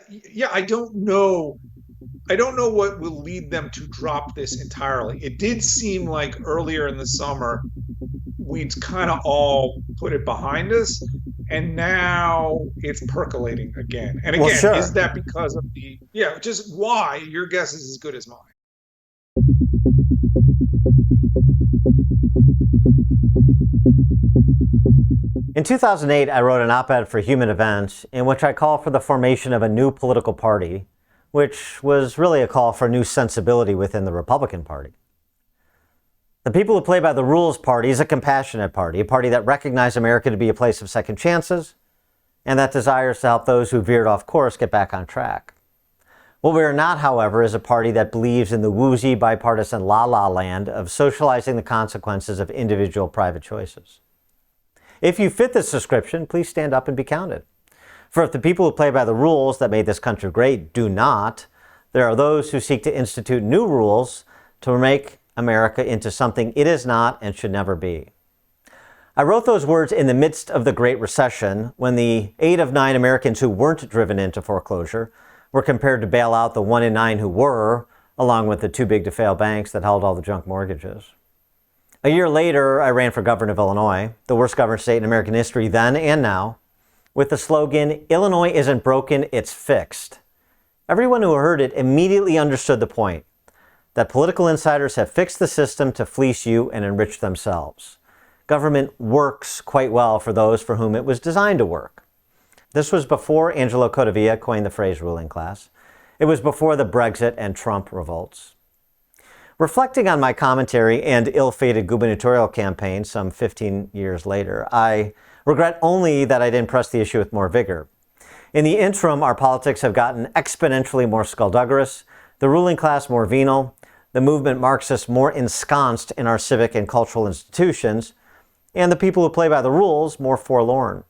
Yeah, I don't know. I don't know what will lead them to drop this entirely. It did seem like earlier in the summer we'd kind of all put it behind us, and now it's percolating again. And Well, again, is sure. that because of yeah, just why? Your guess is as good as mine. In 2008, I wrote an op-ed for Human Events in which I called for the formation of a new political party, which was really a call for a new sensibility within the Republican Party. The People Who Play by the Rules Party is a compassionate party, a party that recognizes America to be a place of second chances, and that desires to help those who veered off course get back on track. What we are not, however, is a party that believes in the woozy, bipartisan la-la land of socializing the consequences of individual private choices. If you fit this description, please stand up and be counted. For if the people who play by the rules that made this country great do not, there are those who seek to institute new rules to make America into something it is not and should never be. I wrote those words in the midst of the Great Recession, when the 8 of 9 Americans who weren't driven into foreclosure were compared to bail out the 1 in 9 who were, along with the too-big-to-fail banks that held all the junk mortgages. A year later, I ran for governor of Illinois, the worst governed state in American history then and now, with the slogan, "Illinois isn't broken, it's fixed." Everyone who heard it immediately understood the point, that political insiders have fixed the system to fleece you and enrich themselves. Government works quite well for those for whom it was designed to work. This was before Angelo Codevilla coined the phrase ruling class. It was before the Brexit and Trump revolts. Reflecting on my commentary and ill-fated gubernatorial campaign some 15 years later, I regret only that I didn't press the issue with more vigor. In the interim, our politics have gotten exponentially more skullduggerous, the ruling class more venal, the movement Marxist more ensconced in our civic and cultural institutions, and the people who play by the rules more forlorn.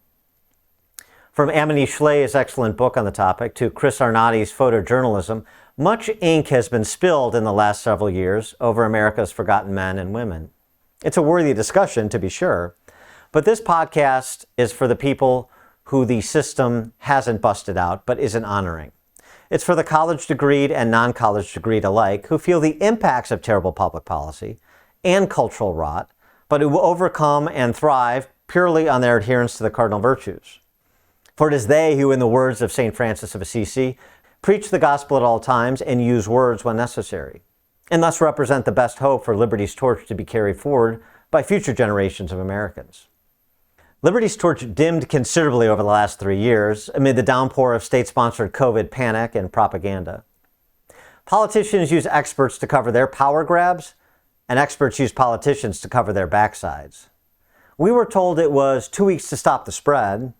From Amity Schleye's excellent book on the topic to Chris Arnotti's photojournalism, much ink has been spilled in the last several years over America's forgotten men and women. It's a worthy discussion, to be sure, but this podcast is for the people who the system hasn't busted out but isn't honoring. It's for the college-degreed and non-college degreed alike who feel the impacts of terrible public policy and cultural rot, but who will overcome and thrive purely on their adherence to the cardinal virtues. For it is they who, in the words of St. Francis of Assisi, preach the gospel at all times and use words when necessary, and thus represent the best hope for liberty's torch to be carried forward by future generations of Americans. Liberty's torch dimmed considerably over the last 3 years amid the downpour of state-sponsored COVID panic and propaganda. Politicians use experts to cover their power grabs, and experts use politicians to cover their backsides. We were told it was 2 weeks to stop the spread.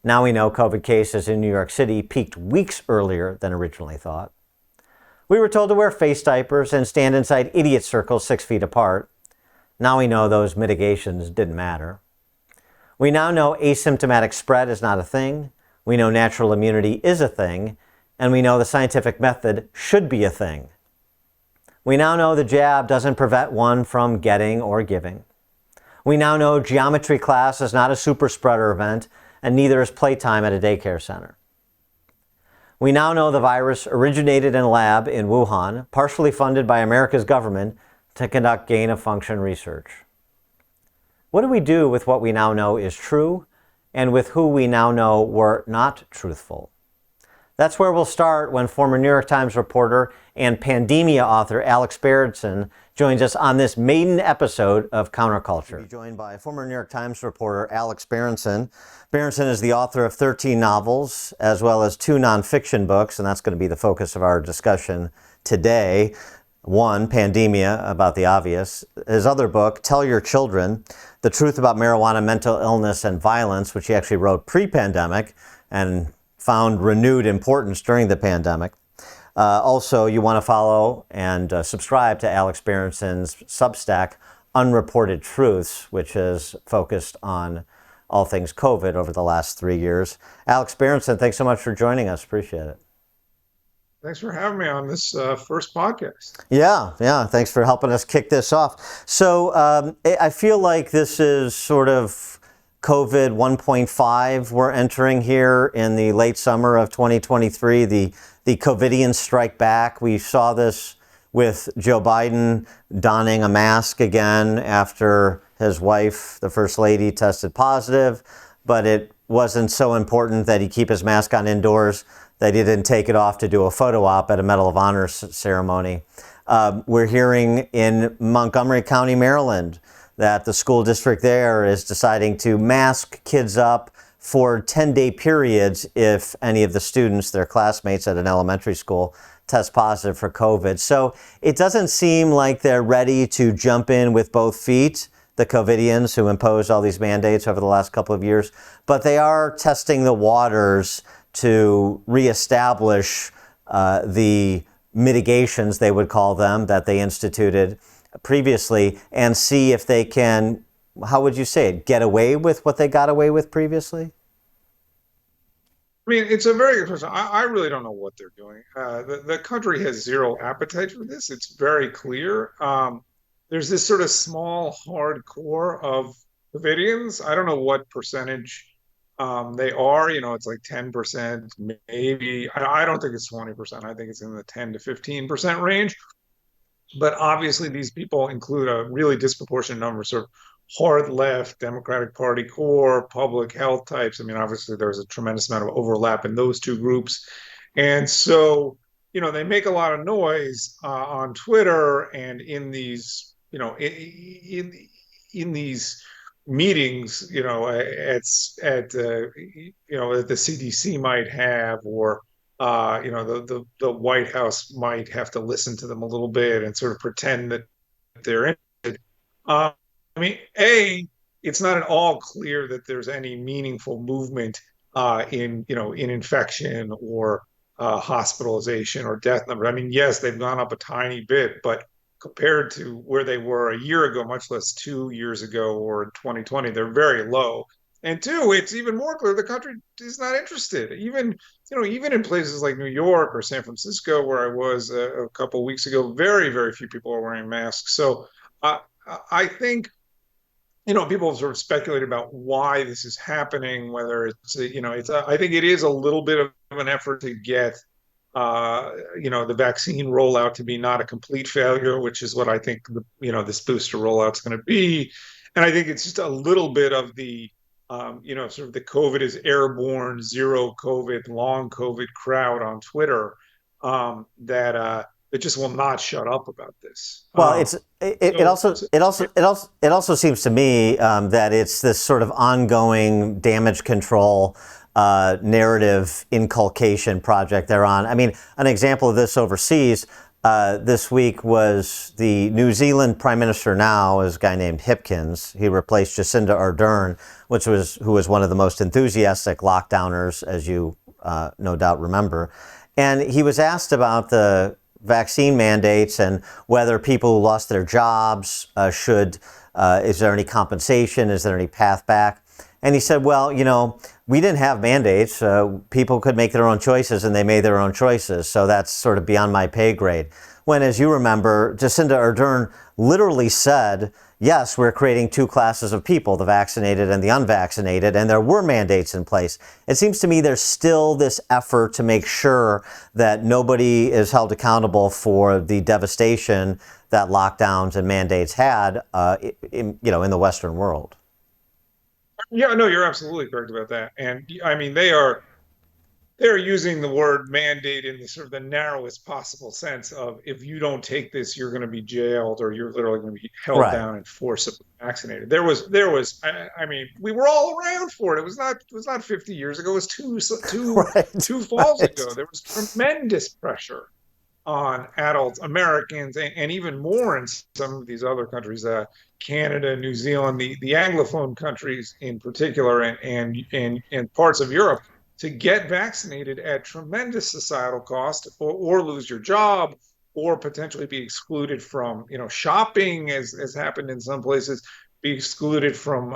Now we know COVID cases in New York City peaked weeks earlier than originally thought. We were told to wear face diapers and stand inside idiot circles 6 feet apart. Now we know those mitigations didn't matter. We now know asymptomatic spread is not a thing. We know natural immunity is a thing. And we know the scientific method should be a thing. We now know the jab doesn't prevent one from getting or giving. We now know geometry class is not a super spreader event, and neither is playtime at a daycare center. We now know the virus originated in a lab in Wuhan, partially funded by America's government to conduct gain-of-function research. What do we do with what we now know is true, and with who we now know were not truthful? That's where we'll start when former New York Times reporter and Pandemia author ALEX Berenson joins us on this maiden episode of Counterculture. We'll be joined by former New York Times reporter ALEX Berenson. Berenson is the author of 13 novels, as well as 2 nonfiction books, and that's going to be the focus of our discussion today. One, Pandemia, about the obvious. His other book, Tell Your Children, The Truth About Marijuana, Mental Illness, and Violence, which he actually wrote pre-pandemic and found renewed importance during the pandemic. Also, you want to follow and subscribe to ALEX Berenson's Substack, Unreported Truths, which is focused on all things COVID over the last 3 years. ALEX Berenson, thanks so much for joining us. Appreciate it. Thanks for having me on this first podcast. Yeah. Thanks for helping us kick this off. So I feel like this is sort of COVID 1.5 we're entering here in the late summer of 2023. The Covidians strike back. We saw this with Joe Biden donning a mask again after his wife, the First Lady, tested positive, but it wasn't so important that he keep his mask on indoors that he didn't take it off to do a photo op at a Medal of Honor ceremony. We're hearing in Montgomery County, Maryland, that the school district there is deciding to mask kids up for 10-day periods if any of the students, their classmates at an elementary school, test positive for COVID. So it doesn't seem like they're ready to jump in with both feet, the Covidians who imposed all these mandates over the last couple of years, but they are testing the waters to reestablish the mitigations, they would call them, that they instituted previously, and see if they can, how would you say it, get away with what they got away with previously? I mean, it's a very good question. I really don't know what they're doing. The country has zero appetite for this. It's very clear. There's this sort of small, hard core of Covidians. I don't know what percentage they are. It's like 10%, maybe. I don't think it's 20%. I think it's in the 10 to 15% range. But obviously, these people include a really disproportionate number of sort of hard left, Democratic Party core, public health types. I mean, obviously, there's a tremendous amount of overlap in those two groups. And so, they make a lot of noise on Twitter and in these, in these meetings, that the CDC might have, or the White House might have to listen to them a little bit and sort of pretend that they're interested. I mean, it's not at all clear that there's any meaningful movement in infection or hospitalization or death number. I mean, yes, they've gone up a tiny bit, but compared to where they were a year ago, much less 2 years ago or in 2020, they're very low. And two, it's even more clear the country is not interested. Even in places like New York or San Francisco, where I was a couple of weeks ago, very, very few people are wearing masks. So uh, I think people have sort of speculated about why this is happening, whether I think it is a little bit of an effort to get, the vaccine rollout to be not a complete failure, which is what I think this booster rollout is going to be. And I think it's just a little bit of the, sort of the COVID is airborne, zero COVID, long COVID crowd on Twitter, that just will not shut up about this. Well, it also seems to me that it's this sort of ongoing damage control narrative inculcation project they're on. I mean, an example of this overseas this week was the New Zealand Prime Minister now is a guy named Hipkins. He replaced Jacinda Ardern, who was one of the most enthusiastic lockdowners, as you no doubt remember. And he was asked about the vaccine mandates and whether people who lost their jobs is there any compensation? Is there any path back? And he said, well, we didn't have mandates. People could make their own choices, and they made their own choices. So that's sort of beyond my pay grade. When, as you remember, Jacinda Ardern literally said, yes, we're creating two classes of people, the vaccinated and the unvaccinated, and there were mandates in place. It seems to me there's still this effort to make sure that nobody is held accountable for the devastation that lockdowns and mandates had, in the Western world. Yeah, no, you're absolutely correct about that. And I mean, they're using the word mandate in the sort of the narrowest possible sense of, if you don't take this, you're going to be jailed, or you're literally going to be held Right. down and forcibly vaccinated. I mean, we were all around for it. It was not 50 years ago. It was Right. two falls Right. ago. There was tremendous pressure on adults, Americans, and even more in some of these other countries, Canada, New Zealand, the Anglophone countries in particular, and parts of Europe, to get vaccinated at tremendous societal cost, or lose your job, or potentially be excluded from shopping, as happened in some places, be excluded from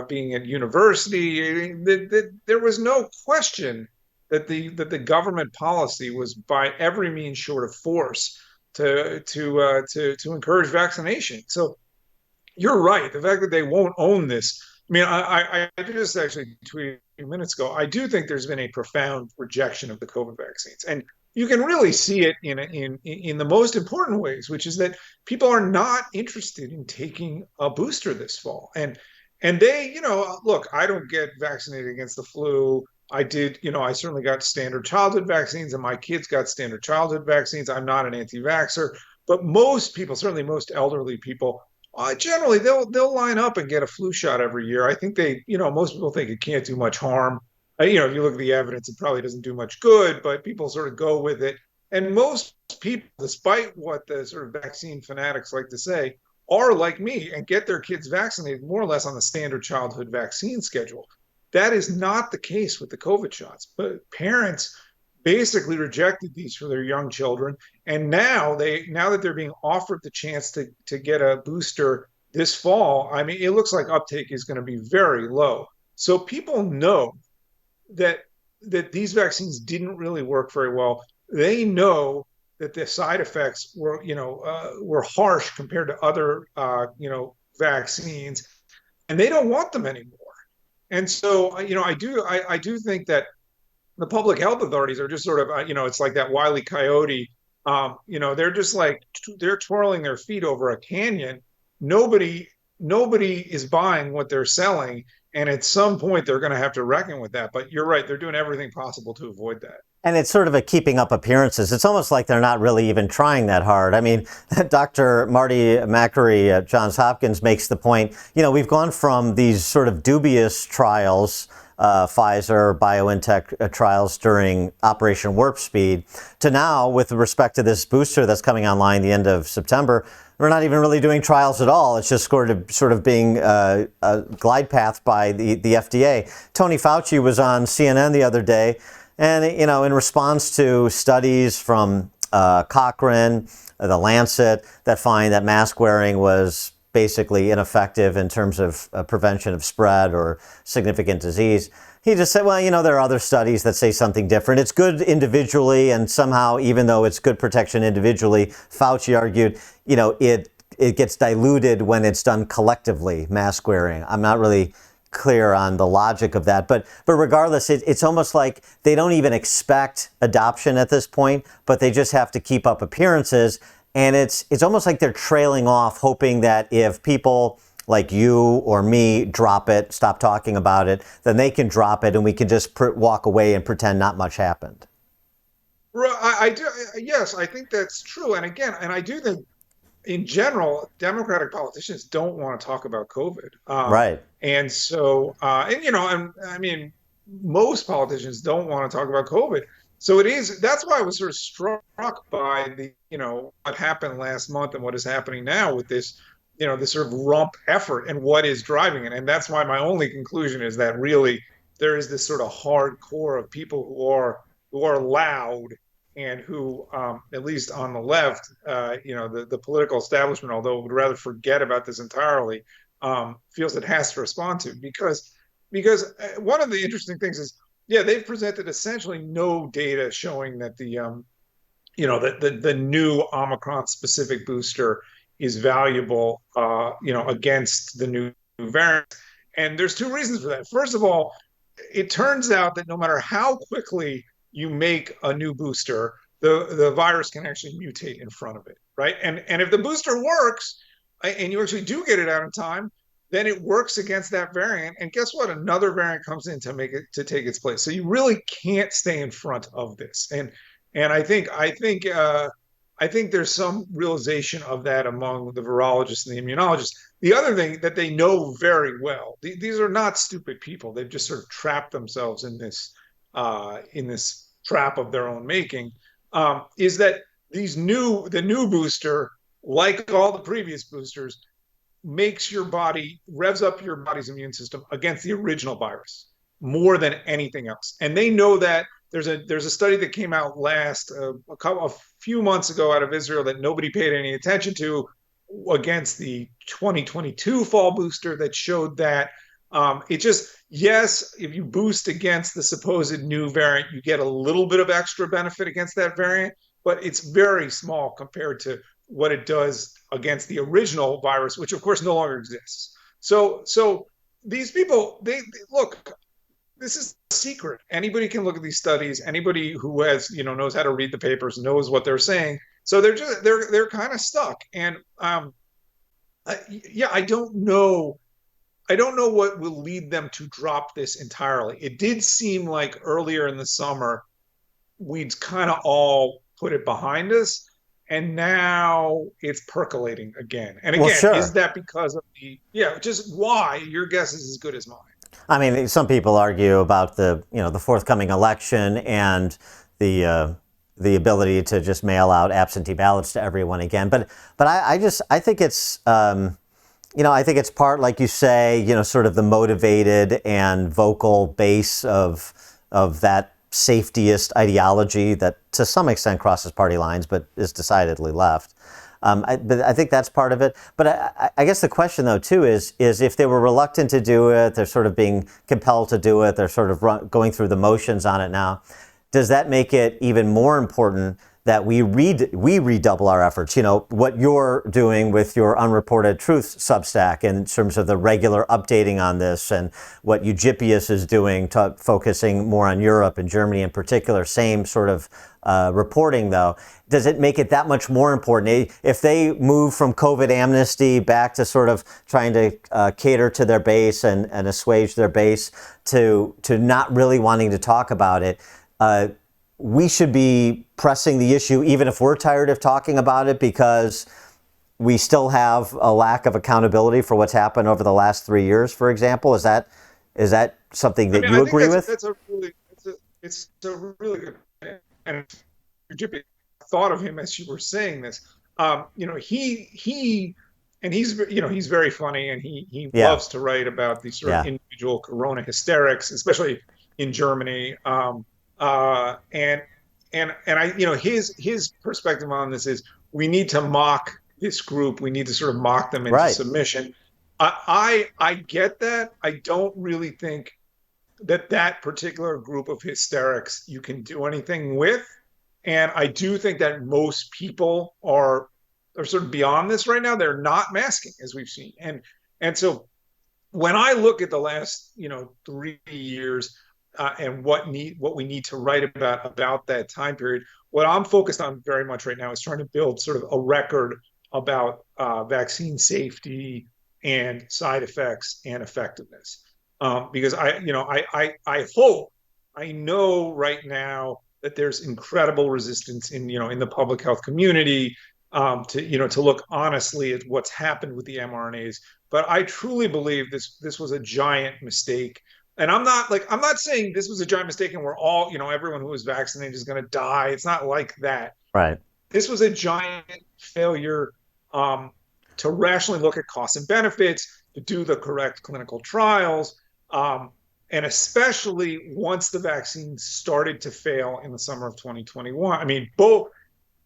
being at university. There was no question that the government policy was by every means short of force to encourage vaccination. So you're right. The fact that they won't own this I mean, I just actually tweeted a few minutes ago. I do think there's been a profound rejection of the COVID vaccines, and you can really see it in the most important ways, which is that people are not interested in taking a booster this fall. And they, look, I don't get vaccinated against the flu. I did, I certainly got standard childhood vaccines, and my kids got standard childhood vaccines. I'm not an anti-vaxxer, but most people, certainly most elderly people, generally, they'll line up and get a flu shot every year. I think most people think it can't do much harm. If you look at the evidence, it probably doesn't do much good, but people sort of go with it. And most people, despite what the sort of vaccine fanatics like to say, are like me and get their kids vaccinated more or less on the standard childhood vaccine schedule. That is not the case with the COVID shots. But parents basically rejected these for their young children, and now that they're being offered the chance to get a booster this fall, I mean, it looks like uptake is going to be very low. So people know that these vaccines didn't really work very well. They know that the side effects were harsh compared to other vaccines, and they don't want them anymore. And so I do think that the public health authorities are just sort of, it's like that Wile E. Coyote. They're just like they're twirling their feet over a canyon. Nobody, nobody is buying what they're selling, and at some point they're going to have to reckon with that. But you're right; they're doing everything possible to avoid that. And it's sort of a keeping up appearances. It's almost like they're not really even trying that hard. I mean, Dr. Marty Makary at Johns Hopkins makes the point, we've gone from these sort of dubious trials, Pfizer, BioNTech trials during Operation Warp Speed, to now, with respect to this booster that's coming online the end of September, we're not even really doing trials at all. It's just sort of being a glide path by the FDA. Tony Fauci was on CNN the other day, and, in response to studies from Cochrane, the Lancet, that find that mask wearing was basically ineffective in terms of prevention of spread or significant disease, he just said, well, there are other studies that say something different. It's good individually, and somehow, even though it's good protection individually, Fauci argued, it gets diluted when it's done collectively, mask wearing. I'm not really clear on the logic of that. But regardless, it's almost like they don't even expect adoption at this point, but they just have to keep up appearances. And it's almost like they're trailing off, hoping that if people like you or me drop it, stop talking about it, then they can drop it and we can just walk away and pretend not much happened. I do. Yes, I think that's true. And again, I do think in general, Democratic politicians don't want to talk about COVID. Right. And so, and I mean, most politicians don't want to talk about COVID. So that's why I was sort of struck by what happened last month and what is happening now with this, this sort of rump effort and what is driving it. And that's why my only conclusion is that really there is this sort of hardcore of people who are loud and who, at least on the left, the political establishment, although would rather forget about this entirely, feels it has to respond to because one of the interesting things is, yeah, they've presented essentially no data showing that the new Omicron specific booster is valuable, against the new variant. And there's two reasons for that. First of all, it turns out that no matter how quickly you make a new booster, the virus can actually mutate in front of it, right? And if the booster works and you actually do get it out in time, then it works against that variant. And guess what? Another variant comes in to take its place. So you really can't stay in front of this. And I think there's some realization of that among the virologists and the immunologists. The other thing that they know very well, these are not stupid people. They've just sort of trapped themselves in this trap of their own making, is that the new booster, like all the previous boosters, revs up your body's immune system against the original virus more than anything else. And they know that. There's a study that came out a few months ago out of Israel that nobody paid any attention to against the 2022 fall booster that showed that yes, if you boost against the supposed new variant, you get a little bit of extra benefit against that variant, but it's very small compared to what it does against the original virus, which of course no longer exists. So these people, look. This is a secret. Anybody can look at these studies. Anybody who has, knows how to read the papers knows what they're saying. So they're kind of stuck. And yeah, I don't know. I don't know what will lead them to drop this entirely. It did seem like earlier in the summer we'd kind of all put it behind us, and now it's percolating again. And Well, again, is sure. that because of just why? Your guess is as good as mine. I mean, some people argue about the forthcoming election and the ability to just mail out absentee ballots to everyone again. But I think it's I think it's part, like you say, sort of the motivated and vocal base of that safetyist ideology that to some extent crosses party lines, but is decidedly left. But I think that's part of it. But I guess the question, though, too, is if they were reluctant to do it, they're sort of being compelled to do it, they're sort of going through the motions on it now, does that make it even more important that we redouble our efforts? What you're doing with your Unreported Truth Substack in terms of the regular updating on this, and what Eugipius is doing, focusing more on Europe and Germany in particular, same sort of reporting, though. Does it make it that much more important? If they move from COVID amnesty back to sort of trying to cater to their base and assuage their base to not really wanting to talk about it, we should be pressing the issue even if we're tired of talking about it, because we still have a lack of accountability for what's happened over the last 3 years, for example. Is that something I that mean, you I think agree with? it's a really good and Jimmy, thought of him as you were saying this. He's very funny, and he Yeah, loves to write about these sort of yeah. individual corona hysterics, especially in Germany. And his perspective on this is we need to mock this group. We need to sort of mock them into Right. submission. I get that. I don't really think that particular group of hysterics you can do anything with. And I do think that most people are sort of beyond this right now. They're not masking, as we've seen. And so when I look at the last 3 years, and what we need to write about that time period, what I'm focused on very much right now is trying to build sort of a record about vaccine safety and side effects and effectiveness. Because I hope, I know right now that there's incredible resistance in the public health community, to look honestly at what's happened with the mRNAs. But I truly believe this was a giant mistake. And I'm not saying this was a giant mistake and we're all, everyone who was vaccinated is going to die. It's not like that. Right. This was a giant failure, um, to rationally look at costs and benefits, to do the correct clinical trials, um, and especially once the vaccine started to fail in the summer of 2021. I mean, both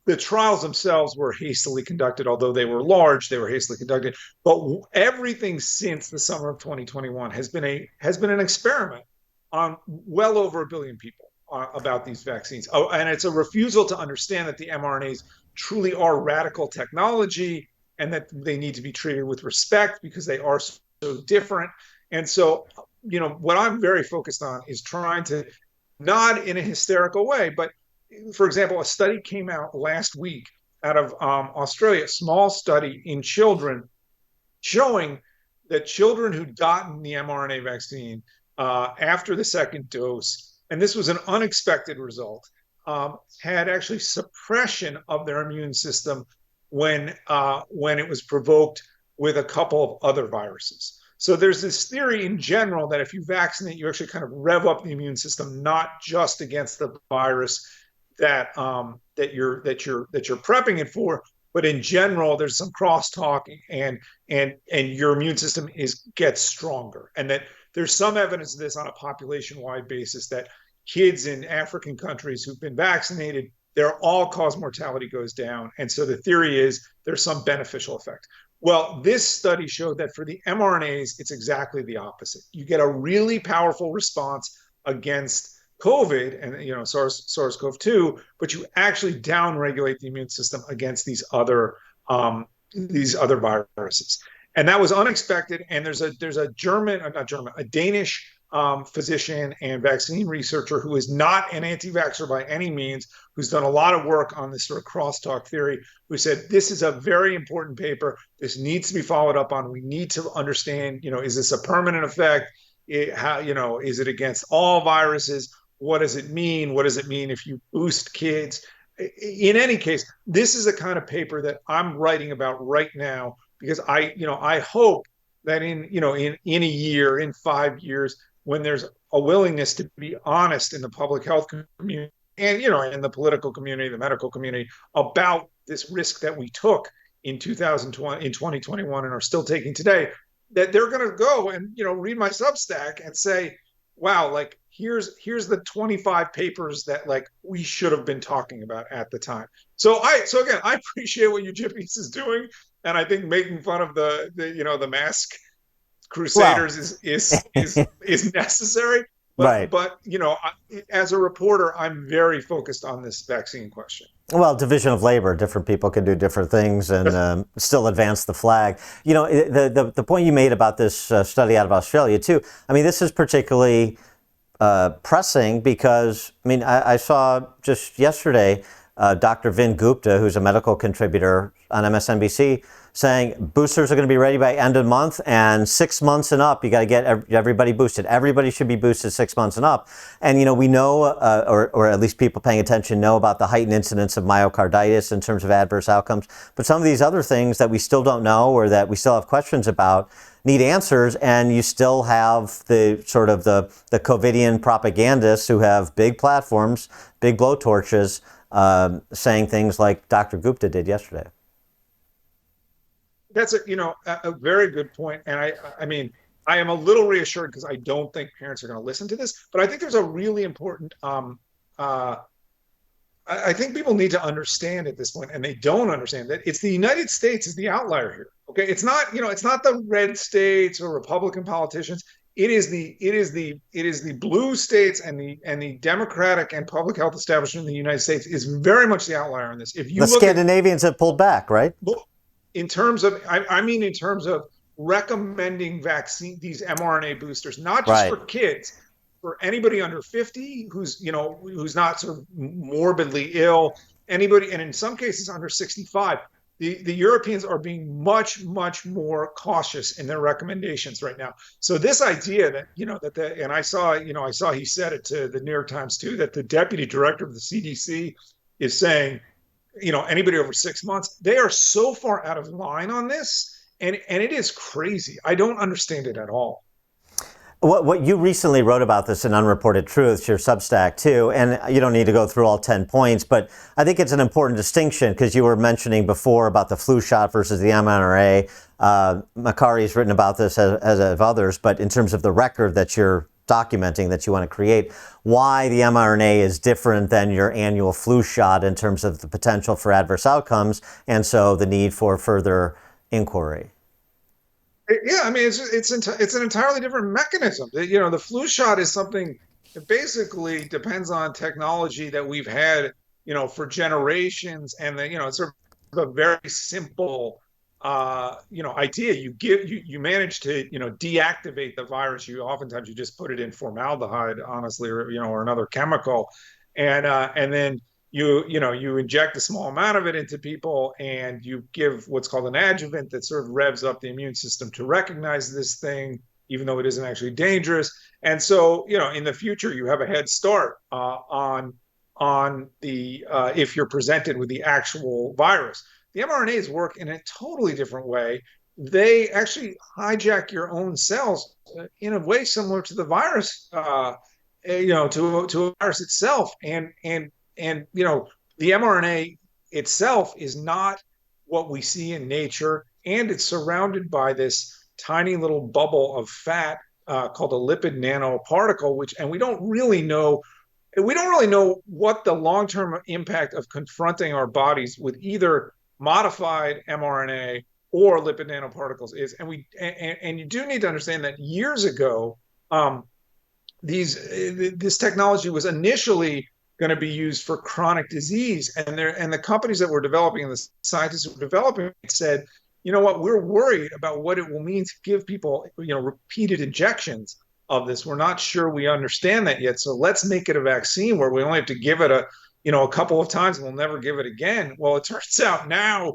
the trials themselves were hastily conducted, although they were large, they were hastily conducted. But everything since the summer of 2021 has been an experiment on well over 1 billion people, about these vaccines. Oh, and it's a refusal to understand that the mRNAs truly are radical technology, and that they need to be treated with respect because they are so different. And so, what I'm very focused on is trying to, not in a hysterical way, but for example, a study came out last week out of Australia, a small study in children, showing that children who'd gotten the mRNA vaccine after the second dose, and this was an unexpected result, had actually suppression of their immune system when it was provoked with a couple of other viruses. So there's this theory in general that if you vaccinate, you actually kind of rev up the immune system, not just against the virus that you're prepping it for, but in general, there's some crosstalk, and your immune system gets stronger, and that there's some evidence of this on a population-wide basis, that kids in African countries who've been vaccinated, their all-cause mortality goes down, and so the theory is there's some beneficial effect. Well, this study showed that for the mRNAs, it's exactly the opposite. You get a really powerful response against COVID and SARS-CoV-2, but you actually downregulate the immune system against these other viruses. and that was unexpected. And there's a not German, a Danish physician and vaccine researcher who is not an anti-vaxxer by any means, who's done a lot of work on this sort of crosstalk theory, who said this is a very important paper. This needs to be followed up on. We need to understand, is this a permanent effect? Is it against all viruses? What does it mean? What does it mean if you boost kids? In any case, this is the kind of paper that I'm writing about right now because I hope that in a year, in 5 years, when there's a willingness to be honest in the public health community and in the political community, the medical community about this risk that we took in 2020, in 2021, and are still taking today, that they're going to go and read my Substack and say, wow, like here's the 25 papers that like we should have been talking about at the time. So again, I appreciate what Eugippies is doing, and I think making fun of the mask Well, crusaders is necessary. But right. but as a reporter, I'm very focused on this vaccine question. Well, division of labor, different people can do different things and still advance the flag. The point you made about this study out of Australia, too, I mean, this is particularly pressing because, I mean, I saw just yesterday Dr. Vin Gupta, who's a medical contributor on MSNBC, saying boosters are going to be ready by end of month, and 6 months and up, you got to get everybody boosted. Everybody should be boosted 6 months and up. And, we know, or at least people paying attention know about the heightened incidence of myocarditis in terms of adverse outcomes. But some of these other things that we still don't know or that we still have questions about need answers. And you still have the sort of the Covidian propagandists who have big platforms, big blowtorches, saying things like Dr. Gupta did yesterday. That's a very good point. And I mean, I am a little reassured because I don't think parents are going to listen to this, but I think there's a really important I think people need to understand at this point, and they don't understand, that it's the United States is the outlier here. Okay, it's not the red states or Republican politicians. It is the blue states, and the Democratic and public health establishment in the United States is very much the outlier in this. If you The look at Scandinavians have pulled back, right? in terms of, I mean, in terms of recommending these mRNA boosters, not just Right. for kids, for anybody under 50 who's not sort of morbidly ill, anybody, and in some cases under 65. The Europeans are being much, much more cautious in their recommendations right now. So this idea that, and I saw he said it to the New York Times too, that the deputy director of the CDC is saying, anybody over 6 months, they are so far out of line on this. And it is crazy. I don't understand it at all. What you recently wrote about this in Unreported Truths, your Substack too, and you don't need to go through all 10 points, but I think it's an important distinction because you were mentioning before about the flu shot versus the mRNA. Makari's written about this as have others, but in terms of the record that you're documenting that you want to create, why the mRNA is different than your annual flu shot in terms of the potential for adverse outcomes, and so the need for further inquiry. Yeah, I mean, it's an entirely different mechanism. The flu shot is something that basically depends on technology that we've had, for generations, and it's sort of a very simple, idea. You manage to, deactivate the virus. Oftentimes you just put it in formaldehyde, honestly, or another chemical, and then you inject a small amount of it into people, and you give what's called an adjuvant that sort of revs up the immune system to recognize this thing, even though it isn't actually dangerous. And so, in the future, you have a head start on the if you're presented with the actual virus. The mRNAs work in a totally different way. They actually hijack your own cells in a way similar to the virus, to a virus itself, and the mRNA itself is not what we see in nature, and it's surrounded by this tiny little bubble of fat called a lipid nanoparticle, and we don't really know what the long-term impact of confronting our bodies with either modified mRNA or lipid nanoparticles is. And you do need to understand that years ago, this technology was initially going to be used for chronic disease, and the companies that were developing and the scientists who were developing it said, you know what, we're worried about what it will mean to give people, repeated injections of this. We're not sure we understand that yet. So let's make it a vaccine where we only have to give it a couple of times and we'll never give it again. Well, it turns out now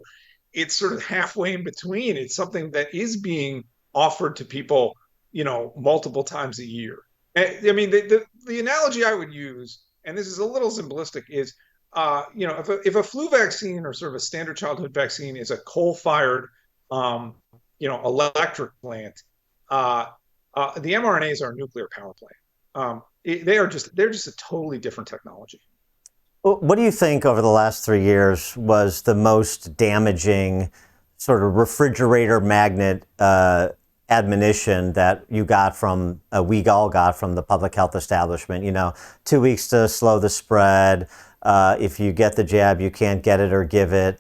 it's sort of halfway in between. It's something that is being offered to people, multiple times a year. I mean, the analogy I would use, and this is a little simplistic, is if a flu vaccine or sort of a standard childhood vaccine is a coal-fired, electric plant, the mRNAs are a nuclear power plant. They're just a totally different technology. What do you think over the last 3 years was the most damaging sort of refrigerator magnet admonition that you got from, we all got from the public health establishment? 2 weeks to slow the spread. If you get the jab, you can't get it or give it.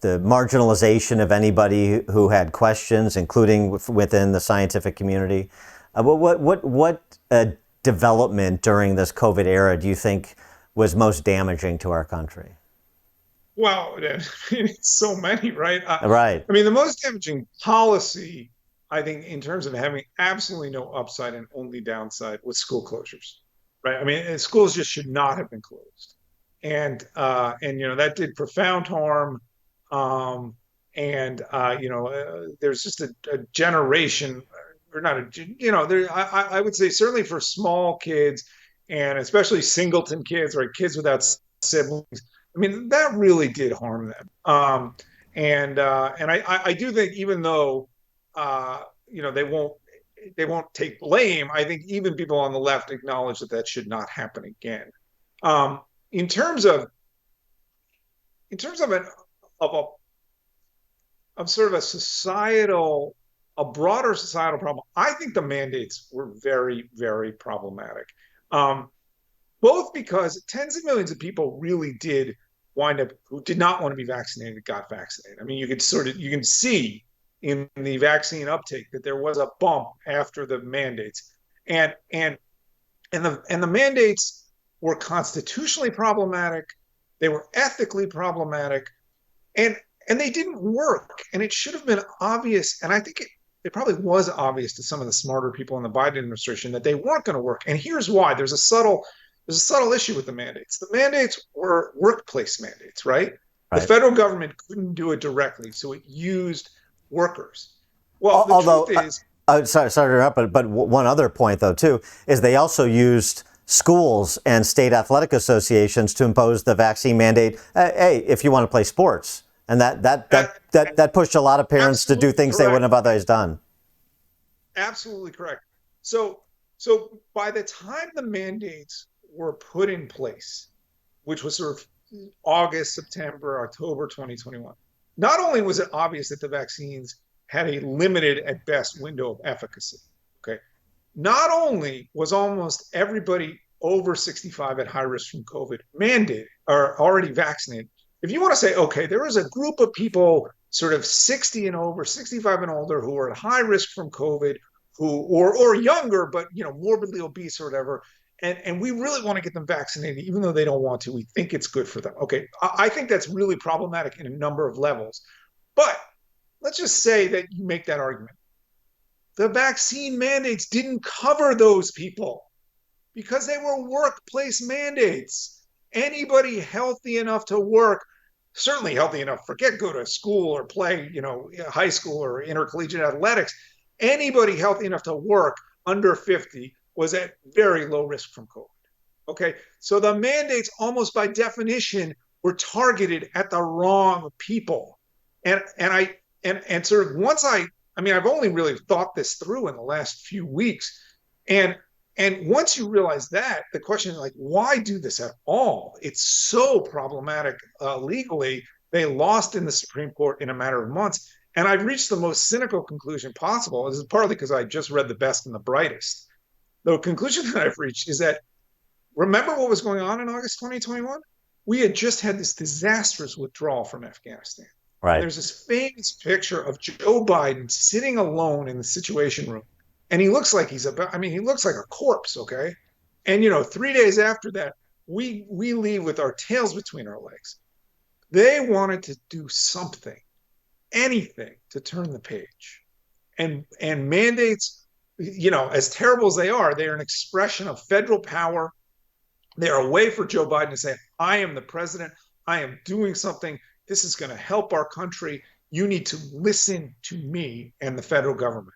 The marginalization of anybody who had questions, including within the scientific community. What development during this COVID era do you think was most damaging to our country? Well, it's so many, right? Right. I mean, the most damaging policy, I think, in terms of having absolutely no upside and only downside, was school closures, right? I mean, schools just should not have been closed, and that did profound harm. Um, and there's just a generation, or not a, there. I would say certainly for small kids, and especially singleton kids, right, kids without siblings. I mean, that really did harm them. And I do think even though they won't take blame, I think even people on the left acknowledge that that should not happen again. Um, in terms of in terms of an of a of sort of a broader societal problem, I think the mandates were very, very problematic. Um, Both because tens of millions of people really did wind up who did not want to be vaccinated got vaccinated. I mean, you can see in the vaccine uptake that there was a bump after the mandates, and and and the mandates were constitutionally problematic. They were ethically problematic, and and they didn't work. And it should have been obvious. And I think it probably was obvious to some of the smarter people in the Biden administration that they weren't going to work. And here's why: there's a subtle issue with the mandates. The mandates were workplace mandates, right? The Right. federal government couldn't do it directly, so it used workers. Well, the truth Although, is, sorry to interrupt, but one other point though too is they also used schools and state athletic associations to impose the vaccine mandate. Hey, if you want to play sports, and that pushed a lot of parents to do absolutely things they wouldn't correct. have otherwise done. Absolutely correct. So, so by the time the mandates were put in place, which was sort of August, September, October 2021, not only was it obvious that the vaccines had a limited at best window of efficacy, okay, not only was almost everybody over 65 at high risk from COVID mandated or already vaccinated. If you want to say, okay, there is a group of people sort of 60 and over, 65 and older who are at high risk from COVID, who or younger, but morbidly obese or whatever, and we really want to get them vaccinated, even though they don't want to. We think it's good for them. Okay, I think that's really problematic in a number of levels. But let's just say that you make that argument. The vaccine mandates didn't cover those people because they were workplace mandates. Anybody healthy enough to work, certainly healthy enough, forget go to school or play, high school or intercollegiate athletics. Anybody healthy enough to work under 50 was at very low risk from COVID. Okay. So the mandates, almost by definition, were targeted at the wrong people. And sort of once I mean, I've only really thought this through in the last few weeks. And once you realize that, the question is like, why do this at all? It's so problematic legally. They lost in the Supreme Court in a matter of months. And I've reached the most cynical conclusion possible. This is partly because I just read The Best and the Brightest. The conclusion that I've reached is that, remember what was going on in August 2021? We had just had this disastrous withdrawal from Afghanistan. And Right. there's this famous picture of Joe Biden sitting alone in the Situation Room. And he looks like he looks like a corpse, okay? And 3 days after that, we leave with our tails between our legs. They wanted to do something, anything to turn the page. And mandates, as terrible as they are an expression of federal power. They're a way for Joe Biden to say, I am the president. I am doing something. This is going to help our country. You need to listen to me and the federal government.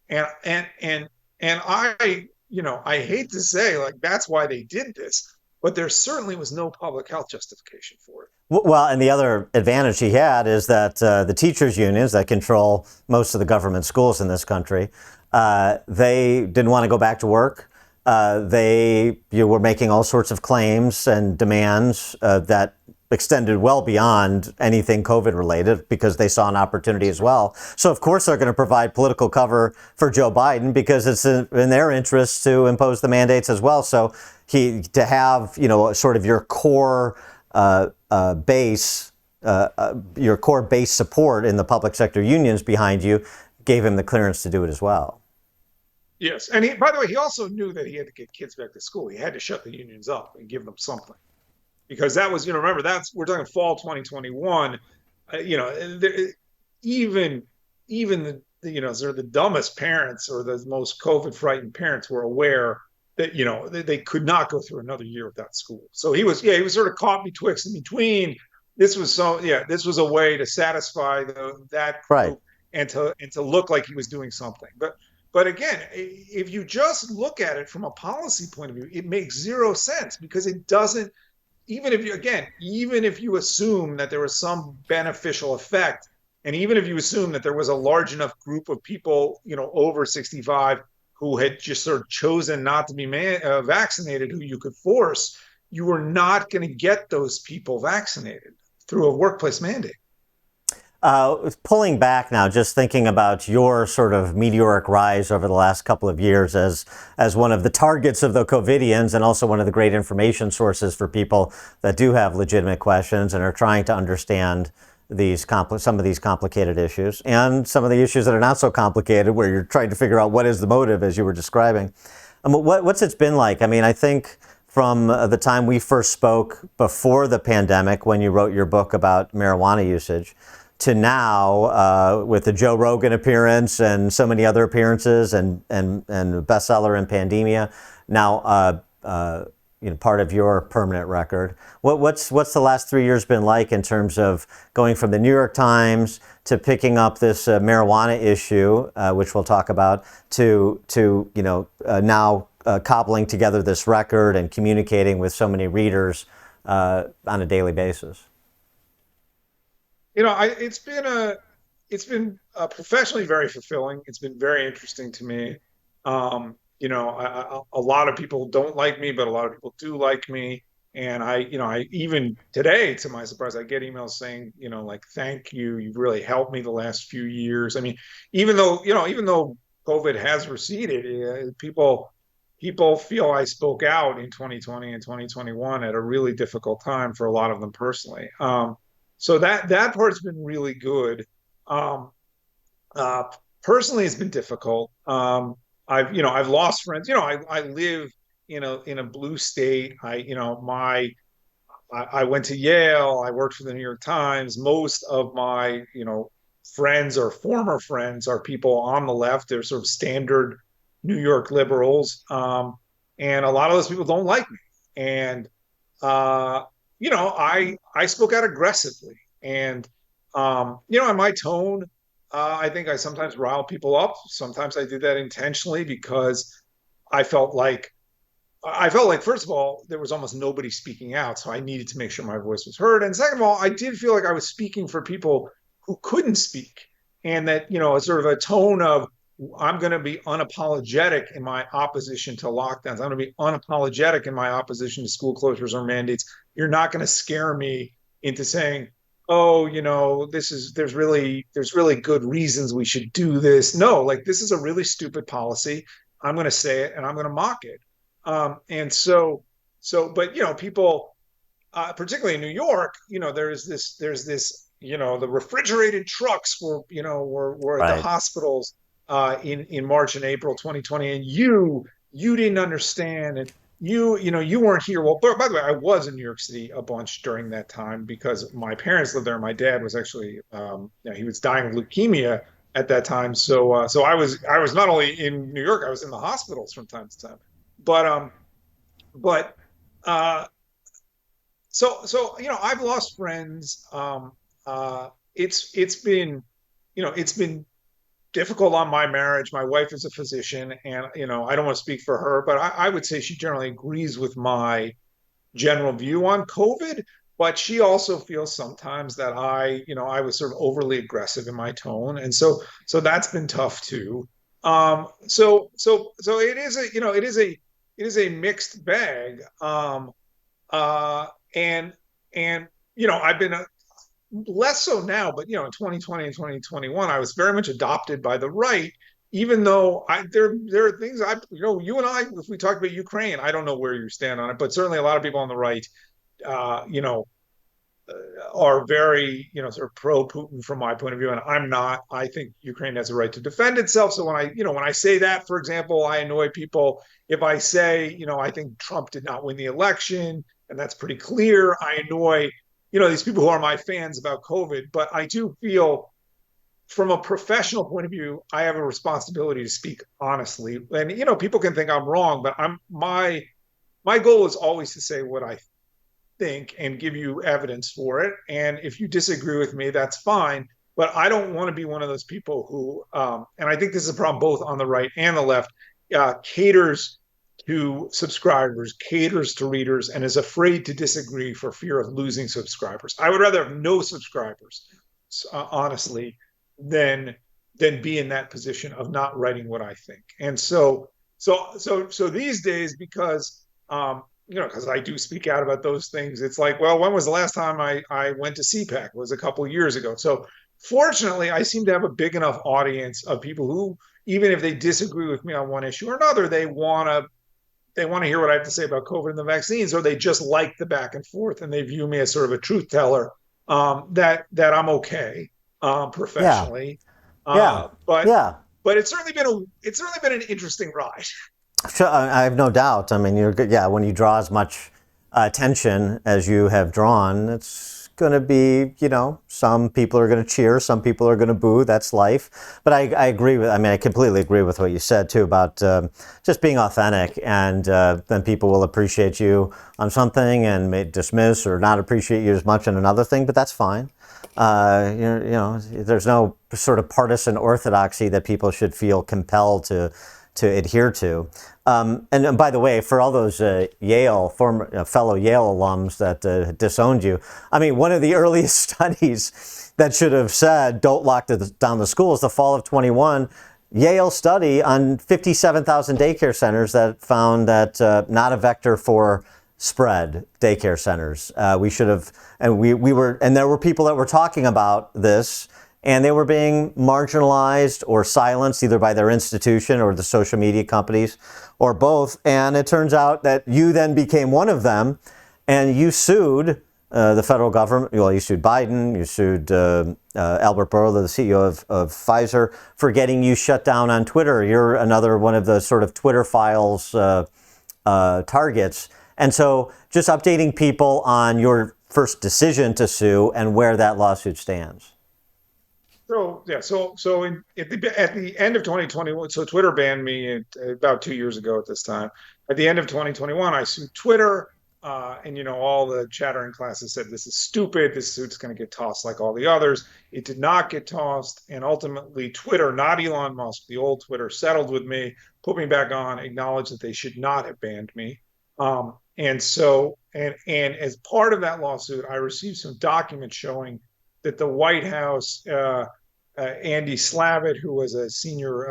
And I hate to say, like, that's why they did this, but there certainly was no public health justification for it. Well, and the other advantage he had is that the teachers' unions that control most of the government schools in this country, they didn't want to go back to work. They were making all sorts of claims and demands that extended well beyond anything COVID related because they saw an opportunity as well. So, of course, they're going to provide political cover for Joe Biden because it's in their interest to impose the mandates as well. So to have, sort of your core base, your core base support in the public sector unions behind you gave him the clearance to do it as well. Yes. And by the way, he also knew that he had to get kids back to school. He had to shut the unions up and give them something. Because that was, remember, we're talking fall 2021. Even sort of the dumbest parents or the most COVID frightened parents were aware that they could not go through another year without school. So he was sort of caught betwixt and between. This was a way to satisfy that group, right, and to look like he was doing something. But again, if you just look at it from a policy point of view, it makes zero sense because it doesn't. Even if you assume that there was some beneficial effect, and even if you assume that there was a large enough group of people, over 65 who had just sort of chosen not to be vaccinated, who you could force, you were not going to get those people vaccinated through a workplace mandate. Pulling back now, just thinking about your sort of meteoric rise over the last couple of years as one of the targets of the Covidians and also one of the great information sources for people that do have legitimate questions and are trying to understand some of these complicated issues and some of the issues that are not so complicated where you're trying to figure out what is the motive, as you were describing. What's it been like? I mean, I think from the time we first spoke before the pandemic, when you wrote your book about marijuana usage, to now, with the Joe Rogan appearance and so many other appearances and bestseller in Pandemia, now part of your permanent record. What's the last 3 years been like in terms of going from the New York Times to picking up this marijuana issue, which we'll talk about, to now cobbling together this record and communicating with so many readers on a daily basis? It's been professionally very fulfilling. It's been very interesting to me. A lot of people don't like me, but a lot of people do like me. And I even today, to my surprise, I get emails saying, like, thank you. You've really helped me the last few years. I mean, even though COVID has receded, people feel I spoke out in 2020 and 2021 at a really difficult time for a lot of them personally. So that part's been really good. Um, Personally, it's been difficult. I've lost friends. I live in a blue state. I went to Yale. I worked for the New York Times. Most of my friends or former friends are people on the left. They're sort of standard New York liberals, and a lot of those people don't like me. And I spoke out aggressively, and in my tone, I think I sometimes rile people up. Sometimes I did that intentionally because I felt like first of all, there was almost nobody speaking out, so I needed to make sure my voice was heard. And second of all, I did feel like I was speaking for people who couldn't speak, and that sort of a tone of I'm going to be unapologetic in my opposition to lockdowns. I'm going to be unapologetic in my opposition to school closures or mandates. You're not going to scare me into saying, oh, there's really good reasons we should do this. No, like, this is a really stupid policy. I'm going to say it and I'm going to mock it. But people, particularly in New York, there's this, the refrigerated trucks were at the Right. hospitals in March and April 2020, and you didn't understand, and you weren't here. Well, by the way, I was in New York City a bunch during that time because my parents lived there. My dad was actually, he was dying of leukemia at that time. So I was not only in New York, I was in the hospitals from time to time. But but uh, so I've lost friends. It's been, it's been difficult on my marriage. My wife is a physician, and I don't want to speak for her, but I would say she generally agrees with my general view on COVID. But she also feels sometimes that I was sort of overly aggressive in my tone, and so that's been tough too. So it is a mixed bag. Uh, and I've been less so now, but in 2020 and 2021, I was very much adopted by the right. Even though there are things you and I, if we talk about Ukraine, I don't know where you stand on it, but certainly a lot of people on the right, uh, you know, are very, sort of pro Putin from my point of view, and I'm not. I think Ukraine has a right to defend itself. So when I say that, for example, I annoy people if I say, I think Trump did not win the election, and that's pretty clear. I annoy, these people who are my fans about COVID, but I do feel from a professional point of view, I have a responsibility to speak honestly. And people can think I'm wrong, but my goal is always to say what I think and give you evidence for it. And if you disagree with me, that's fine. But I don't want to be one of those people who, and I think this is a problem both on the right and the left, caters to subscribers, caters to readers, and is afraid to disagree for fear of losing subscribers. I would rather have no subscribers, honestly, than be in that position of not writing what I think. And so these days, because I do speak out about those things. It's like, well, when was the last time I went to CPAC? It was a couple of years ago. So fortunately, I seem to have a big enough audience of people who, even if they disagree with me on one issue or another, they want to hear what I have to say about COVID and the vaccines, or they just like the back and forth and they view me as sort of a truth teller. That I'm okay, Yeah, professionally. yeah, But yeah. it's certainly been an interesting ride. Sure, I have no doubt. I mean, you're good. Yeah, when you draw as much attention as you have drawn, it's going to be, some people are going to cheer, some people are going to boo. That's life. But I agree with, I mean, I completely agree with what you said too about just being authentic, and then people will appreciate you on something and may dismiss or not appreciate you as much on another thing, but that's fine. There's no sort of partisan orthodoxy that people should feel compelled to adhere to. And by the way, for all those fellow Yale alums that disowned you, I mean, one of the earliest studies that should have said, don't lock down the schools, the fall of 21, Yale study on 57,000 daycare centers that found that not a vector for spread daycare centers. We should have, and we were, and there were people that were talking about this, and they were being marginalized or silenced either by their institution or the social media companies or both. And it turns out that you then became one of them, and you sued the federal government. Well, you sued Biden, you sued Albert Bourla, the CEO of Pfizer, for getting you shut down on Twitter. You're another one of the sort of Twitter files targets. And so just updating people on your first decision to sue and where that lawsuit stands. At the end of 2021, so Twitter banned me about 2 years ago at this time. At the end of 2021, I sued Twitter, and all the chattering classes said this is stupid. This suit's going to get tossed like all the others. It did not get tossed, and ultimately, Twitter, not Elon Musk, the old Twitter, settled with me, put me back on, acknowledged that they should not have banned me. And as part of that lawsuit, I received some documents showing that the White House, Andy Slavitt, who was a senior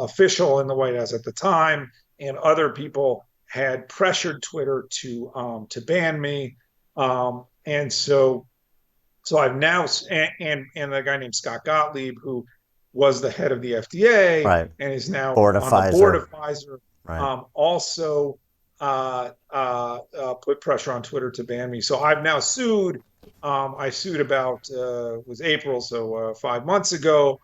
official in the White House at the time, and other people had pressured Twitter to ban me. And so I've now, and a guy named Scott Gottlieb, who was the head of the FDA Right. and is now Board of on the board of Pfizer. Pfizer, Right. also put pressure on Twitter to ban me. So I've now sued. I sued about it was April, so 5 months ago.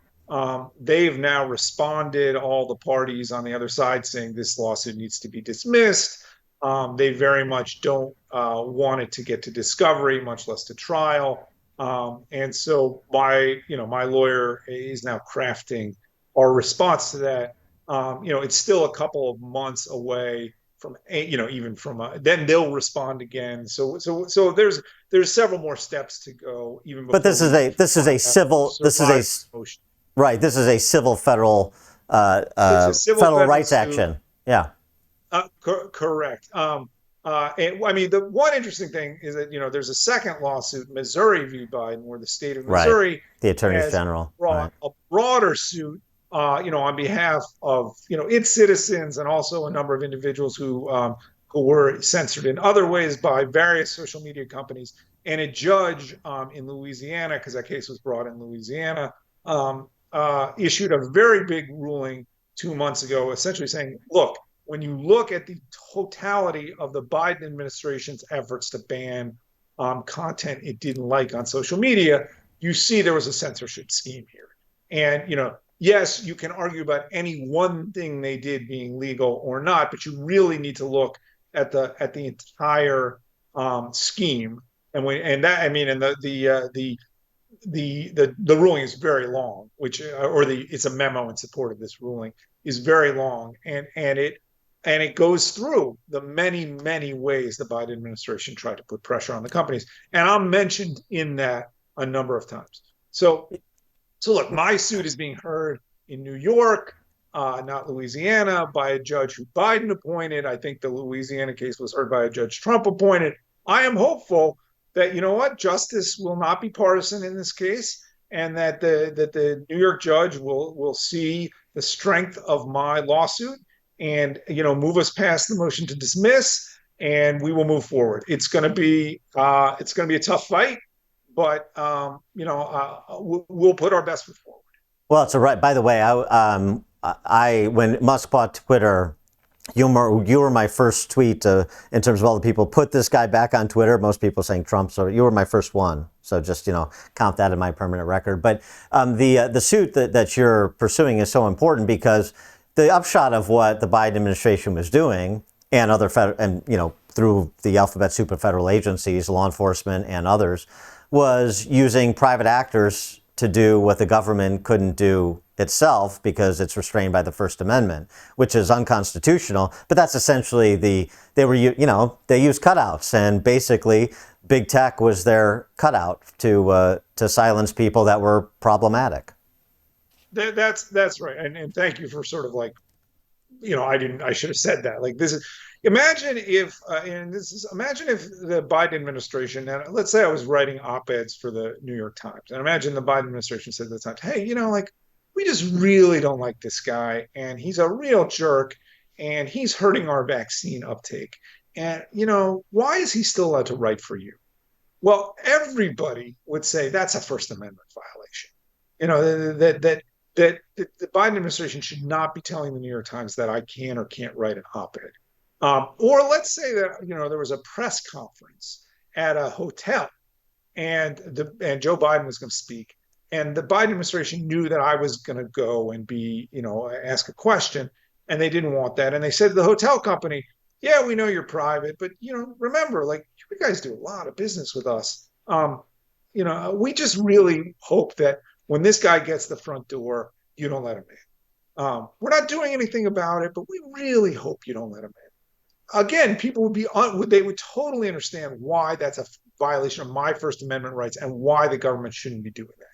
They've now responded, all the parties on the other side, saying this lawsuit needs to be dismissed. They very much don't want it to get to discovery, much less to trial. And so my lawyer is now crafting our response to that. It's still a couple of months away from, even from then they'll respond again. So there's several more steps to go even But before we can survive the motion. right. This is a civil It's a civil federal federal rights suit. action. Yeah. Correct. And I mean, the one interesting thing is that there's a second lawsuit, Missouri v. Biden, where the state of Right. Missouri The attorneys has general. brought Right. a broader suit, on behalf of its citizens and also a number of individuals who were censored in other ways by various social media companies. And a judge in Louisiana, because that case was brought in Louisiana, issued a very big ruling 2 months ago, essentially saying, look, when you look at the totality of the Biden administration's efforts to ban content it didn't like on social media, you see there was a censorship scheme here. And, yes, you can argue about any one thing they did being legal or not, but you really need to look at the entire scheme. And that, I mean, and the ruling is very long, which or the it's a memo in support of this ruling is very long, and it goes through the many ways the Biden administration tried to put pressure on the companies, and I'm mentioned in that a number of times. So look, my suit is being heard in New York, not Louisiana, by a judge who Biden appointed. I think the Louisiana case was heard by a judge Trump appointed. I am hopeful that justice will not be partisan in this case, and that the New York judge will see the strength of my lawsuit and move us past the motion to dismiss, and we will move forward. It's going to be a tough fight, but we'll put our best foot forward. Well, it's a right. By the way, when Musk bought Twitter, you were my first tweet in terms of all the people put this guy back on Twitter. Most people saying Trump, so you were my first one. So just count that in my permanent record. But the suit that you're pursuing is so important because the upshot of what the Biden administration was doing and through the alphabet soup of federal agencies, law enforcement and others, was using private actors to do what the government couldn't do itself because it's restrained by the First Amendment, which is unconstitutional. But that's essentially they use cutouts, and basically big tech was their cutout to silence people that were problematic. That's right, and thank you for sort of like, I should have said that. Like, this is, imagine if imagine if the Biden administration, and let's say I was writing op-eds for the New York Times, and imagine the Biden administration said at the Times, hey, like, we just really don't like this guy, and he's a real jerk, and he's hurting our vaccine uptake, and why is he still allowed to write for you? Well, everybody would say that's a First Amendment violation. That the Biden administration should not be telling the New York Times that I can or can't write an op-ed. Or let's say that there was a press conference at a hotel, and Joe Biden was going to speak, and the Biden administration knew that I was going to go and ask a question, and they didn't want that, and they said to the hotel company, "Yeah, we know you're private, but remember, like, you guys do a lot of business with us. We just really hope that when this guy gets the front door, you don't let him in. We're not doing anything about it, but we really hope you don't let him in." Again, people they would totally understand why that's a violation of my First Amendment rights and why the government shouldn't be doing that.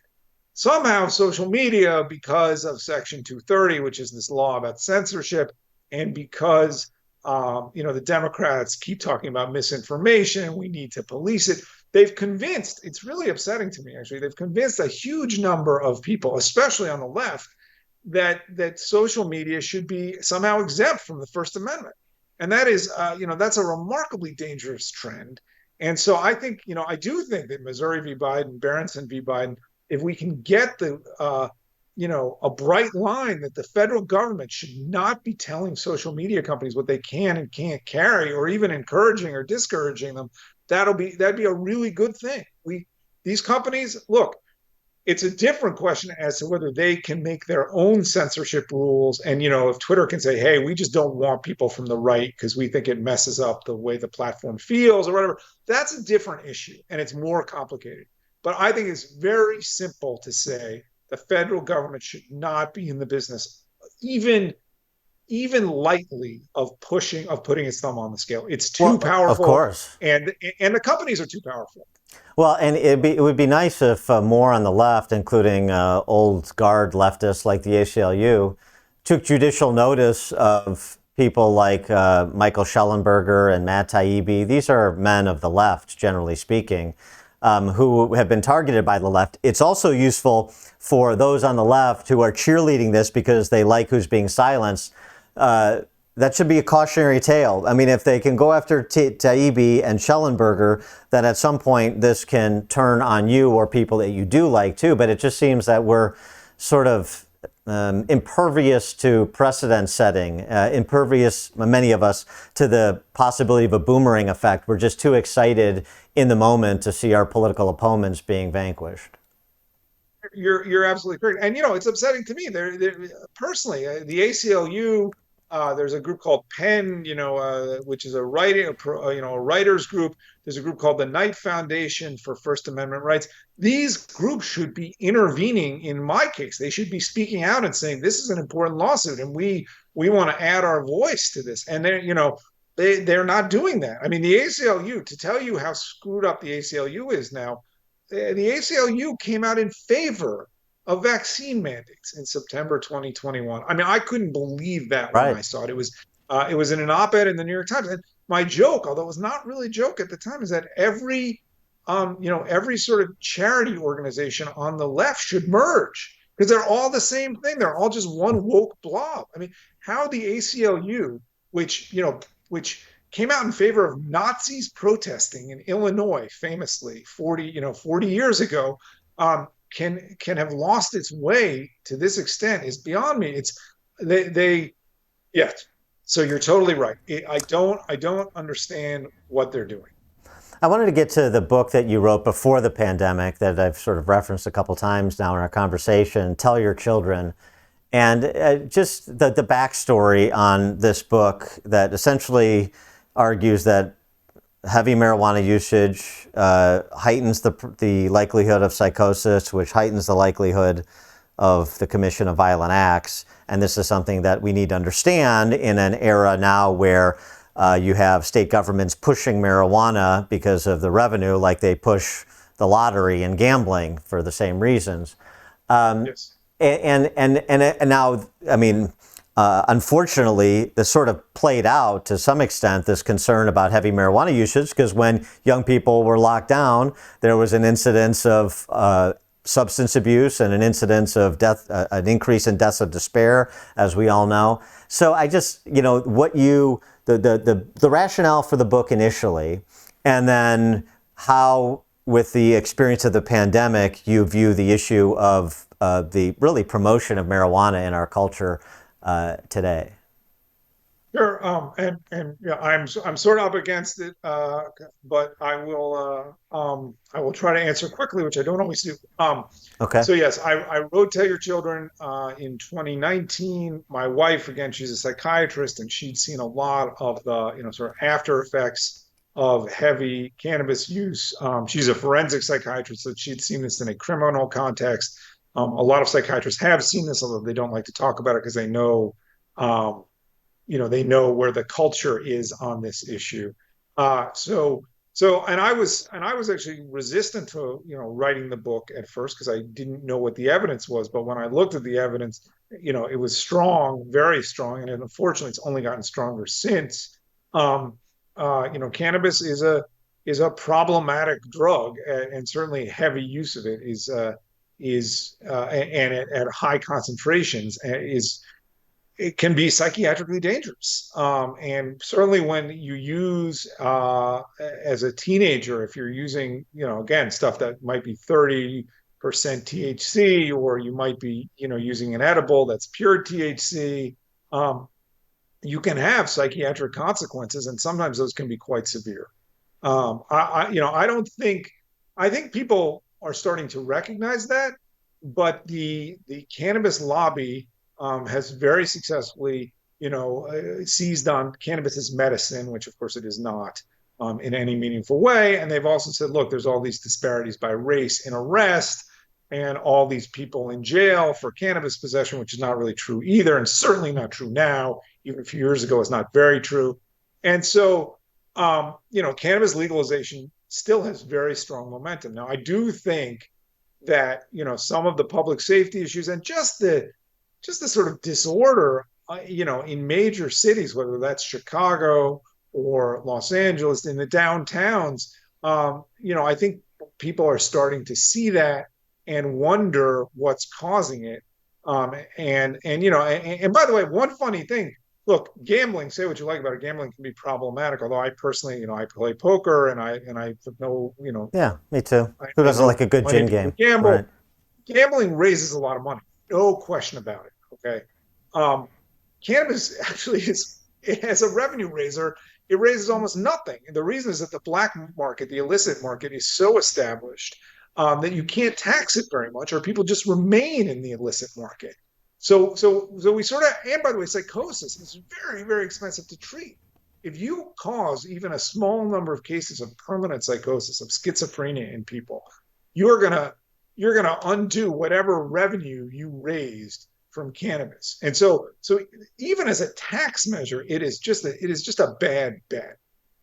Somehow, social media, because of Section 230, which is this law about censorship, and because the Democrats keep talking about misinformation, we need to police it. They've convinced, it's really upsetting to me, actually, they've convinced a huge number of people, especially on the left, that social media should be somehow exempt from the First Amendment. And that is, that's a remarkably dangerous trend. And so I think, I do think that Missouri v. Biden, Berenson v. Biden, if we can get a bright line that the federal government should not be telling social media companies what they can and can't carry, or even encouraging or discouraging them, that'd be a really good thing. These companies, look, it's a different question as to whether they can make their own censorship rules. And, if Twitter can say, hey, we just don't want people from the right because we think it messes up the way the platform feels or whatever, that's a different issue and it's more complicated. But I think it's very simple to say the federal government should not be in the business, even lightly, of putting its thumb on the scale. It's too Well, of powerful, course. and the companies are too powerful. Well, and it would be nice if more on the left, including old guard leftists like the ACLU, took judicial notice of people like Michael Schellenberger and Matt Taibbi. These are men of the left, generally speaking, who have been targeted by the left. It's also useful for those on the left who are cheerleading this because they like who's being silenced. That should be a cautionary tale. I mean, if they can go after Taibbi and Schellenberger, then at some point this can turn on you or people that you do like too. But it just seems that we're sort of impervious to precedent setting, impervious, many of us, to the possibility of a boomerang effect. We're just too excited in the moment to see our political opponents being vanquished. You're absolutely correct, and it's upsetting to me. They're personally, the ACLU. There's a group called PEN, which is a a writers group. There's a group called the Knight Foundation for First Amendment Rights. These groups should be intervening in my case. They should be speaking out and saying this is an important lawsuit, and we want to add our voice to this. And they're not doing that. I mean, the ACLU, to tell you how screwed up the ACLU is now, the ACLU came out in favor of vaccine mandates in September 2021. I mean, I couldn't believe that when Right. I saw it. It was in an op-ed in the New York Times. And my joke, although it was not really a joke at the time, is that every sort of charity organization on the left should merge because they're all the same thing. They're all just one woke blob. I mean, how the ACLU, which came out in favor of Nazis protesting in Illinois, famously 40 years ago, can have lost its way to this extent is beyond me. It's they yeah. So you're totally right. I don't understand what they're doing. I wanted to get to the book that you wrote before the pandemic that I've sort of referenced a couple times now in our conversation, Tell Your Children. And just the backstory on this book that essentially argues that heavy marijuana usage heightens the likelihood of psychosis, which heightens the likelihood of the commission of violent acts. And this is something that we need to understand in an era now where you have state governments pushing marijuana because of the revenue, like they push the lottery and gambling for the same reasons. Yes. And now, I mean, unfortunately, this sort of played out to some extent, this concern about heavy marijuana usage, because when young people were locked down, there was an incidence of substance abuse and an incidence of death, an increase in deaths of despair, as we all know. So I just, the rationale for the book initially, and then how, with the experience of the pandemic, you view the issue of the really promotion of marijuana in our culture today. Sure. And yeah, I'm sort of up against it, but I will try to answer quickly, which I don't always do. Okay. So yes, I wrote Tell Your Children in 2019. My wife, again, she's a psychiatrist, and she'd seen a lot of the sort of after effects of heavy cannabis use. She's a forensic psychiatrist, so she'd seen this in a criminal context. A lot of psychiatrists have seen this, although they don't like to talk about it because they know. They know where the culture is on this issue. And I was actually resistant to writing the book at first because I didn't know what the evidence was. But when I looked at the evidence, it was strong, very strong, and unfortunately, it's only gotten stronger since. Cannabis is a problematic drug, and certainly heavy use of it is and at high concentrations it can be psychiatrically dangerous. And certainly when you use as a teenager, if you're using, again, stuff that might be 30% THC, or you might be, using an edible that's pure THC, you can have psychiatric consequences, and sometimes those can be quite severe. I don't think, I think people are starting to recognize that. but the cannabis lobby has very successfully, seized on cannabis as medicine, which of course it is not in any meaningful way. And they've also said, look, there's all these disparities by race in arrest and all these people in jail for cannabis possession, which is not really true either, and certainly not true now. Even a few years ago, it's not very true. And so, cannabis legalization still has very strong momentum. Now, I do think that some of the public safety issues and just the sort of disorder, in major cities, whether that's Chicago or Los Angeles, in the downtowns, I think people are starting to see that and wonder what's causing it. And by the way, one funny thing. Look, gambling. Say what you like about it. Gambling can be problematic. Although I personally, I play poker and I know, Yeah, me too. Who I doesn't know like a good plenty gin of people game? who gamble. Right. Gambling raises a lot of money, no question about it. Okay, um, cannabis actually is it has a revenue raiser. It raises almost nothing. And the reason is that the black market, the illicit market, is so established that you can't tax it very much, or people just remain in the illicit market. So we sort of, and by the way, psychosis is very, very expensive to treat. If you cause even a small number of cases of permanent psychosis, of schizophrenia in people, you're gonna you're gonna undo whatever revenue you raised from cannabis. And so even as a tax measure, it is just a bad bet.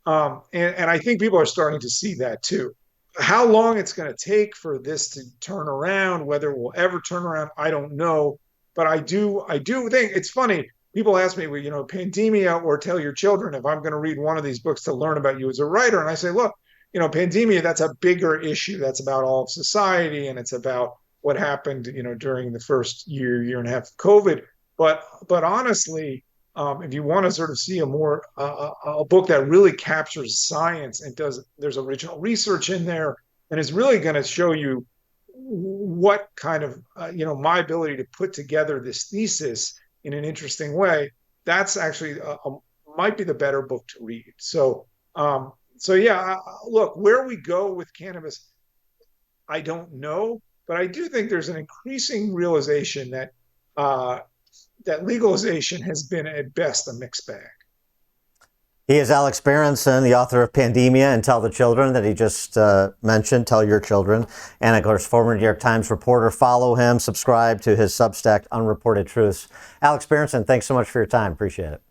And I think people are starting to see that too. How long it's going to take for this to turn around, whether it will ever turn around, I don't know. But I do think it's funny. People ask me, well, Pandemia or Tell Your Children, if I'm going to read one of these books to learn about you as a writer. And I say, look, Pandemia, that's a bigger issue. That's about all of society, and it's about what happened, during the first year and a half of COVID. But honestly, if you want to sort of see a book that really captures science and there's original research in there, and is really going to show you what kind of my ability to put together this thesis in an interesting way. That's actually might be the better book to read. So yeah, look, where we go with cannabis, I don't know, but I do think there's an increasing realization uh, that legalization has been at best a mixed bag. He is Alex Berenson, the author of Pandemia and Tell the Children that he just mentioned, Tell Your Children. And of course, former New York Times reporter. Follow him, subscribe to his Substack, Unreported Truths. Alex Berenson, thanks so much for your time. Appreciate it.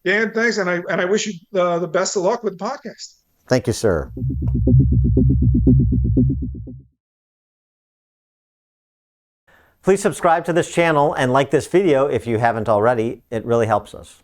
Dan, thanks. And I wish you the best of luck with the podcast. Thank you, sir. Please subscribe to this channel and like this video if you haven't already. It really helps us.